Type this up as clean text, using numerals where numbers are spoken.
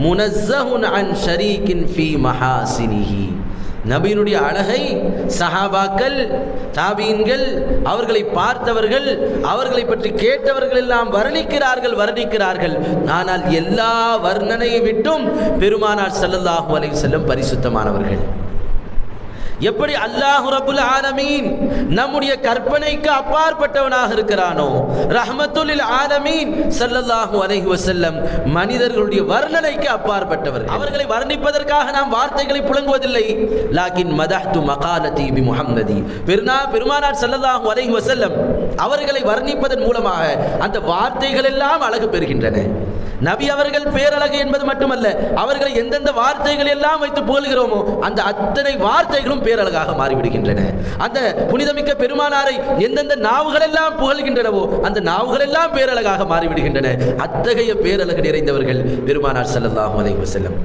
முனஸ்ஸஹுன் an ஷரீகின் ஃபீ மஹாசினிஹி. நபியினுடைய அழகை சஹாபாக்கள், தாபீன்கள், அவர்களை பார்த்தவர்கள், அவர்களை பற்றி கேட்டவர்கள் எல்லாம் வர்ணிக்கிறார்கள். ஆனால் எல்லா வர்ணனையை விட்டும் பெருமானார் ஸல்லல்லாஹு அலைஹி வஸல்லம் பரிசுத்தமானவர்கள். எப்படி அல்லாஹ் ரப்புல் ஆலமீன் நம்முடைய கற்பனைக்கு அப்பாற்பட்டவனாக இருக்கிறானோ, ரஹ்மத்துல் லில் ஆலமீன் ஸல்லல்லாஹு அலைஹி வஸல்லம் மனிதர்களுடைய வர்ணனைக்கு அப்பாற்பட்டவர்கள். அவர்களை வர்ணிப்பதற்காக நாம் வார்த்தைகளை புழங்குவதில்லை. Login மதஹ்து மகாலதி B முஹம்மதி. பெருமானார் ஸல்லல்லாஹு அலைஹி வஸல்லம் அவர்களை வர்ணிப்பதன் மூலமாக அந்த வார்த்தைகள் எல்லாம் அழகு பெறுகின்றன. நபி அவர்கள் பேரழகு என்பது மட்டுமல்ல, அவர்களை எந்தெந்த வார்த்தைகள் எல்லாம் வைத்து புகழ்கிறோமோ அந்த அத்தனை வார்த்தைகளும் பேரழகாக மாறிவிடுகின்றன. அந்த புனிதமிக்க பெருமானாரை எந்தெந்த நாவுகள் எல்லாம் புகழ்கின்றனவோ அந்த நாவுகள் எல்லாம் பேரழகாக மாறிவிடுகின்றன. அத்தகைய பேரழகு நிறைந்தவர்கள் பெருமானார் ஸல்லல்லாஹு அலைஹி வஸல்லம்.